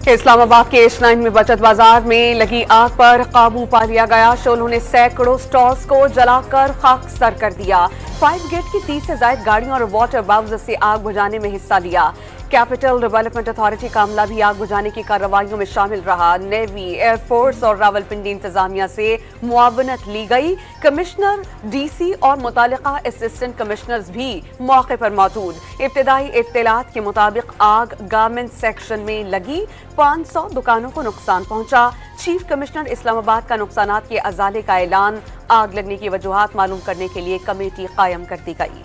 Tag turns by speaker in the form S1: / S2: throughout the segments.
S1: इस्लामाबाद के H9 में बचत बाजार में लगी आग पर काबू पा लिया गया। शोलों ने सैकड़ों स्टॉल्स को जलाकर खाकसर कर दिया। फायर ब्रिगेड की 30 से ज्यादा गाड़ियों और वाटर बाउंस से आग बुझाने में हिस्सा लिया। कैपिटल डेवलपमेंट अथॉरिटी का अमला भी आग बुझाने की कार्रवाइयों में शामिल रहा। नेवी, एयरफोर्स और रावलपिंडी इंतजामिया से मुआवनत ली गई। कमिश्नर, डीसी और मुतालिका असिस्टेंट कमिश्नर्स भी मौके पर मौजूद। इब्तिदाई इत्तलात के मुताबिक आग गारमेंट सेक्शन में लगी। 500 दुकानों को नुकसान पहुंचा। चीफ कमिश्नर इस्लामाबाद का नुकसानात के अजाले का ऐलान। आग लगने की वजूहात मालूम करने के लिए कमेटी कायम कर दी गई।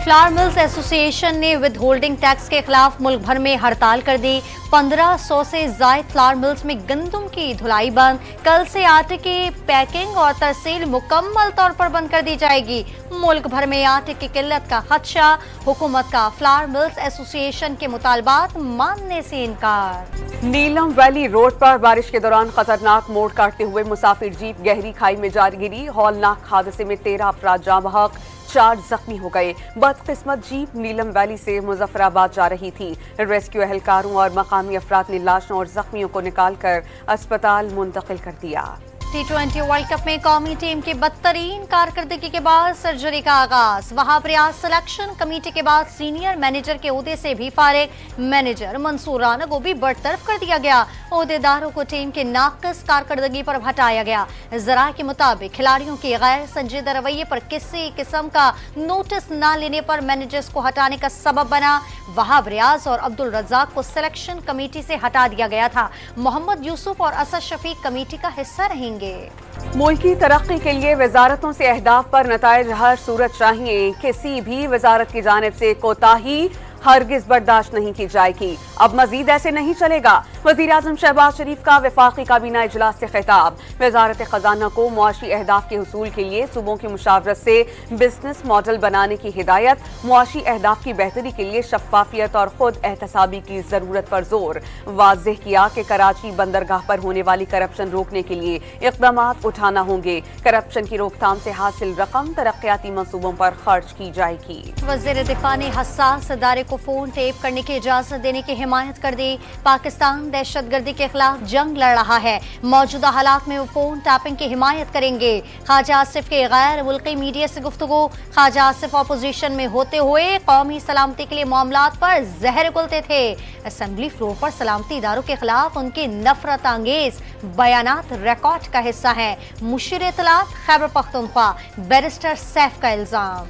S2: फ्लावर मिल्स एसोसिएशन ने विद होल्डिंग टैक्स के खिलाफ मुल्क भर में हड़ताल कर दी। 1500 से जायद फ्लावर मिल्स में गंदम की धुलाई बंद। कल से आटे की पैकिंग और तरसील मुकम्मल तौर पर बंद कर दी जाएगी। मुल्क भर में आटे की किल्लत का खदशा। हुकूमत का फ्लावर मिल्स एसोसिएशन के मुतालबात मानने से इनकार।
S1: नीलम वैली रोड पर बारिश के दौरान खतरनाक मोड़ काटते हुए मुसाफिर जीप गहरी खाई में जा गिरी। हौलनाक हादसे में 13 अफराद जाँ बहक, 4 जख्मी हो गए। बदकिस्मत जीप नीलम वैली से मुजफ्फराबाद जा रही थी। रेस्क्यू एहलकारों और मकामी अफराद ने लाशों और जख्मियों को निकालकर अस्पताल मुंतकिल कर दिया।
S2: T20 वर्ल्ड कप में कौमी टीम की बदतरीन कारकर्दगी के बाद सर्जरी का आगाज। वहाब रियाज सिलेक्शन कमेटी के बाद सीनियर मैनेजर के ओहदे से भी फारिग। मैनेजर मंसूर राना को भी बरतरफ कर दिया गया। ओहदेदारों को टीम के नाकिस कारकर्दगी पर हटाया गया। जरा के मुताबिक खिलाड़ियों के गैर संजीदा रवैये पर किसी किस्म का नोटिस न लेने पर मैनेजर्स को हटाने का सबब बना। वहाब रियाज और अब्दुल रज्जाक को सिलेक्शन कमेटी से हटा दिया गया था। मोहम्मद यूसुफ और असद शफीक कमेटी का हिस्सा रहेंगे।
S1: मुल्की तरक्की के लिए वजारतों से अहदाफ पर नताइज हर सूरत चाहिए। किसी भी वजारत की जानिब से कोताही हरगिज बर्दाश्त नहीं की जाएगी। अब मजीद ऐसे नहीं चलेगा। वजीर आजम शहबाज शरीफ का वफाकी काबीना इजलास से खिताब। वजारत खजाना को मुआशी अहदाफ के हुसूल के लिए सूबों की मुशावरत से बिजनेस मॉडल बनाने की हिदायत। मुआशी अहदाफ की बेहतरी के लिए शफाफियत और खुद एहतसाबी की जरूरत पर जोर। वाज़ेह किया कि कराची बंदरगाह पर होने वाली करप्शन रोकने के लिए इक़दाम उठाना होंगे। करप्शन की रोकथाम से हासिल रकम तरक्याती मंसूबों पर खर्च की जाएगी।
S2: वज़ीर दिफा ने हसास इदारे को फोन टेप करने की इजाजत देने की हिमायत कर दी। पाकिस्तान दहशतगर्दी के खिलाफ जंग लड़ रहा है। मौजूदा हालात में वो फोन टैपिंग की हिमायत करेंगे। ख्वाजा आसिफ के गैर मुल्की मीडिया से गुफ्तगू। ख्वाजा आसिफ अपोजिशन में होते हुए कौमी सलामती के लिए मामलात पर जहर उगलते थे। असेंबली फ्लोर पर सलामती इदारों के खिलाफ उनके नफरत अंगेज बयानात रिकॉर्ड का हिस्सा है। मुशीर इत्तलात खैबर पख्तूनख्वा बैरिस्टर सैफ का इल्जाम।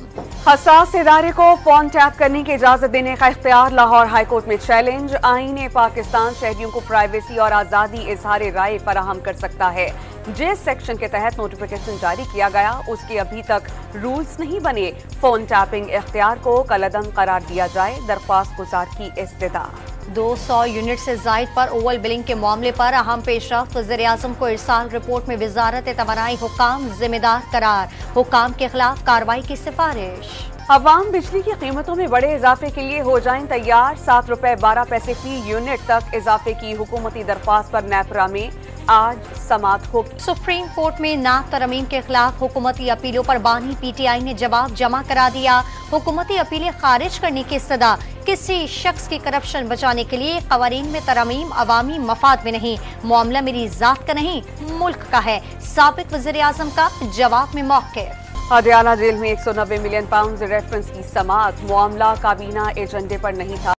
S1: हसास इदारे को फोन टैप करने की इजाजत देने का इख्तियार। लाहौर हाईकोर्ट में चैलेंज। आईन पाकिस्तान शहरियों को प्राइवेसी और आज़ादी इजहार राय फराहम कर सकता है। जिस सेक्शन के तहत नोटिफिकेशन जारी किया गया उसके अभी तक रूल्स नहीं बने। फोन टैपिंग इख्तियार को कलअदम करार दिया जाए। दरख्वास्त गुजार की इस्तदा।
S2: 200 यूनिट से जायद पर ओवल बिलिंग के मामले पर अहम पेशरफ्त। वज़ीर-ए-आज़म को इरसाल रिपोर्ट में वज़ारत तवानाई हुक्काम जिम्मेदार करार। हुक्काम के खिलाफ कार्रवाई की सिफारिश।
S1: अवाम बिजली की कीमतों में बड़े इजाफे के लिए हो जाएं तैयार। 7 रुपए 12 पैसे फी यूनिट तक इजाफे की हुकूमती दरख्वास्त पर नेपरा में आज समाअत होगी।
S2: सुप्रीम कोर्ट में नाक तरमीम के खिलाफ हुकूमती अपीलों पर बानी पीटीआई ने जवाब जमा करा दिया। हुकूमती अपीलें खारिज करने की सदा। किसी शख्स की करप्शन बचाने के लिए कवानीन में तरमीम अवामी मफाद में नहीं। मामला मेरी जात का नहीं मुल्क का है। साबिक वज़ीर आज़म का जवाब में मौक़िफ़।
S1: अडियाला जेल में 190 मिलियन पाउंड रेफरेंस की समाअत। मामला काबीना एजेंडे पर नहीं था,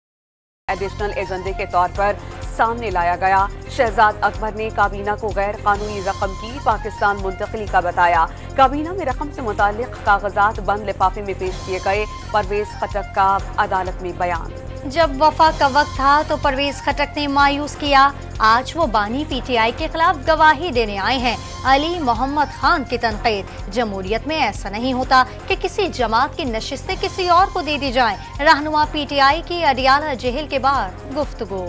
S1: एडिशनल एजेंडे के तौर पर सामने लाया गया। शहजाद अकबर ने काबीना को गैर कानूनी रकम की पाकिस्तान मुंतकिली का बताया। काबीना में रकम से मुताल्लिक कागजात बंद लिफाफे में पेश किए गए। परवेज खटक का अदालत में बयान।
S2: जब वफा का वक्त था तो परवेज खटक ने मायूस किया। आज वो बानी पीटीआई के खिलाफ गवाही देने आए हैं। अली मोहम्मद खान की तनकीद। जमहूरियत में ऐसा नहीं होता कि किसी जमात की नशिस्तें किसी और को दे दी जाएं। रहनुमा पीटीआई की अडियाला जेल के बाद गुफ्तगू।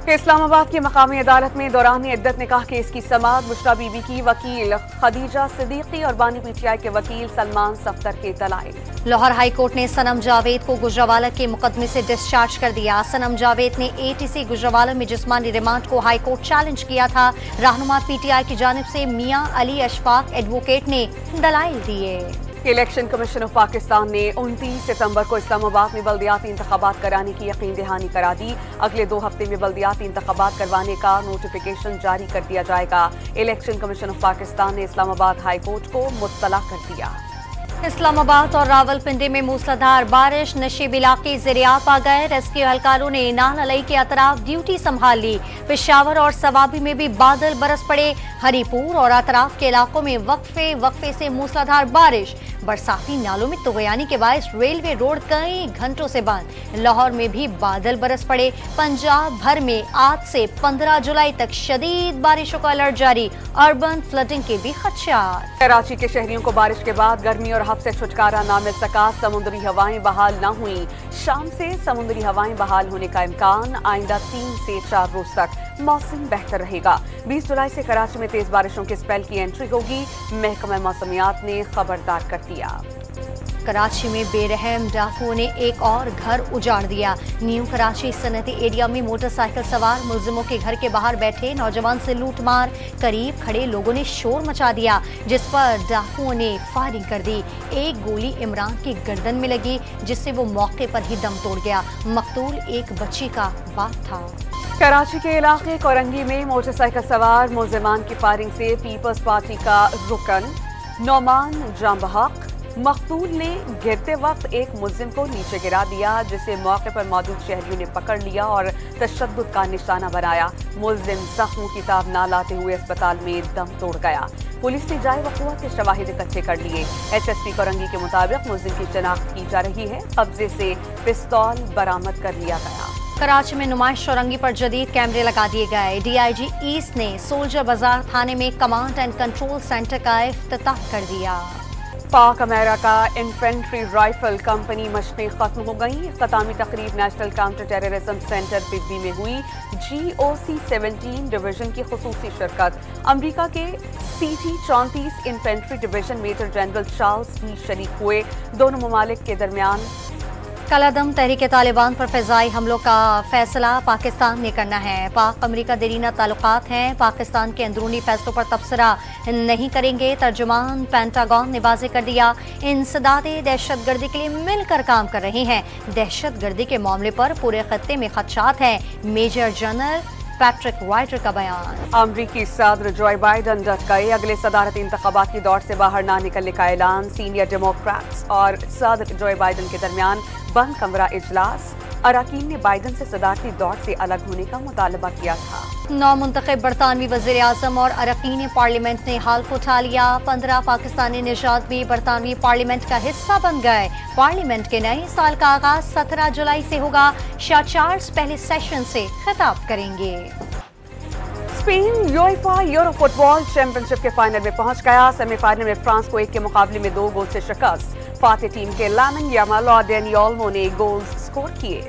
S1: इस्लामाबाद की मकामी अदालत में दौरान इद्दत निकाह केस की समाअत। बुशरा बीबी की वकील खदीजा सिद्दीकी और बानी पीटीआई के वकील सलमान सफ्तर के दलाइल।
S2: लाहौर हाई कोर्ट ने सनम जावेद को गुजरावाला के मुकदमे से डिस्चार्ज कर दिया। सनम जावेद ने एटीसी गुजरावाला में जिस्मानी रिमांड को हाई कोर्ट चैलेंज किया था। रहनुमा पीटीआई की जानिब से मियां अली अशफाक एडवोकेट ने दलाइल दिए।
S1: इलेक्शन कमीशन ऑफ पाकिस्तान ने 29 सितंबर को इस्लामाबाद में बल्दियाती इंतखाबात कराने की यकीन दहानी करा दी। अगले 2 हफ्ते में बल्दियाती इंतखाबात करवाने का नोटिफिकेशन जारी कर दिया जाएगा। इलेक्शन कमीशन ऑफ पाकिस्तान ने इस्लामाबाद हाई कोर्ट को मुत्तला कर दिया।
S2: इस्लामाबाद और रावलपिंडी में मूसलाधार बारिश, नशीब इलाके ज़ेरियाब आ गए। रेस्क्यू एहलकारों ने नाल अलई के अतराफ ड्यूटी संभाल ली। पेशावर और सवाबी में भी बादल बरस पड़े। हरीपुर और अतराफ के इलाकों में वक्फे से मूसलाधार बारिश। बरसाती नालों में तुगयानी के बायस रेलवे रोड कई घंटों से बंद। लाहौर में भी बादल बरस पड़े। पंजाब भर में आज से 15 जुलाई तक शदीद बारिशों का अलर्ट जारी। अर्बन फ्लडिंग के भी खदशात।
S1: कराची के शहरियों को बारिश के बाद गर्मी और हफ्ते से छुटकारा ना मिल सका। समुद्री हवाएं बहाल न हुई। शाम से समुद्री हवाएं बहाल होने का इम्कान। आइंदा 3 से 4 रोज तक मौसम बेहतर रहेगा। 20 जुलाई से कराची में तेज बारिशों के स्पेल की एंट्री होगी। महकमा मौसमियात ने खबरदार कर दिया।
S2: कराची में बेरहम डाकुओं ने एक और घर उजाड़ दिया। न्यू कराची सनती एरिया में मोटरसाइकिल सवार मुलजिमों के घर के बाहर बैठे नौजवान से लूटमार। करीब खड़े लोगों ने शोर मचा दिया, जिस पर डाकुओं ने फायरिंग कर दी। एक गोली इमरान की गर्दन में लगी, जिससे वो मौके पर ही दम तोड़ गया। मकतूल एक बच्ची का बाप था।
S1: कराची के इलाके कोरंगी में मोटरसाइकिल सवार मुलजिमान की फायरिंग से पीपल्स पार्टी का रुकन नौमान जांबहक मकतूल ने गिरते वक्त एक मुलजिम को नीचे गिरा दिया, जिसे मौके पर मौजूद शहरियों ने पकड़ लिया और तशद्दुद का निशाना बनाया। मुलजिम जख्मों की ताब ना लाते हुए अस्पताल में दम तोड़ गया। पुलिस ने जाए वक़ुआ के शवाहिद इकट्ठे कर लिए। SSP कोरंगी के मुताबिक मुलजिम की शनाख्त की जा रही है। कब्जे से पिस्तौल बरामद कर लिया गया।
S2: कराची में नुमाइश चौरंगी पर जदीद कैमरे लगा दिए गए। DIG ईस्ट ने सोल्जर बाजार थाने में कमांड एंड कंट्रोल सेंटर का इफ्तिताह कर दिया।
S1: पाक अमेरिका इन्फेंट्री राइफल कंपनी मशक़ें खत्म हो गई। ख़तामी तकरीब नेशनल काउंटर टेररिज्म सेंटर पिब्बी में हुई। GOC 17 डिवीजन की खुसूसी शिरकत। अमरीका के CT 34 infantry division major general Charles भी शरीक हुए। दोनों ममालिक के दरमियान कलादम तहरीक तालिबान पर फ़िज़ाई हमलों का फैसला पाकिस्तान ने करना है। पाक अमरीका देरीना ताल्लुकात हैं। पाकिस्तान के अंदरूनी फैसलों पर तबसरा नहीं करेंगे। तर्जुमान पेंटागन ने वाज़ेह कर दिया, इंसदादे दहशतगर्दी के लिए मिलकर काम कर रहे हैं। दहशतगर्दी के मामले पर पूरे खत्ते में खदशात हैं। मेजर जनरल पैट्रिक राइटर का बयान। अमरीकी सदर जो बाइडन डट गए। अगले सदारती इंतखाबात की दौड़ से बाहर ना निकलने का ऐलान। सीनियर डेमोक्रेट्स और सदर जो बाइडन के दरमियान बंद कमरा इजलास। अरकान ने बाइडन से सदारती दौड़ से अलग होने का मुतालबा किया था।
S2: नौमुंतखब बरतानवी वज़ीर आज़म और अरकान पार्लियामेंट ने हल्फ उठा लिया। 15 पाकिस्तानी निजात भी बरतानवी पार्लियामेंट का हिस्सा बन गए। पार्लियामेंट के नए साल का आगाज 17 जुलाई से होगा। शाह चार्ल्स पहले सेशन से खिताब करेंगे।
S1: Spain UEFA euro football championship के फाइनल में पहुंच गया। सेमीफाइनल में फ्रांस को 1 के मुकाबले में 2 गोल से शिकस्त। फाते टीम के लामिन यामाल और डेनी ओल्मो ने गोल्स स्कोर किए।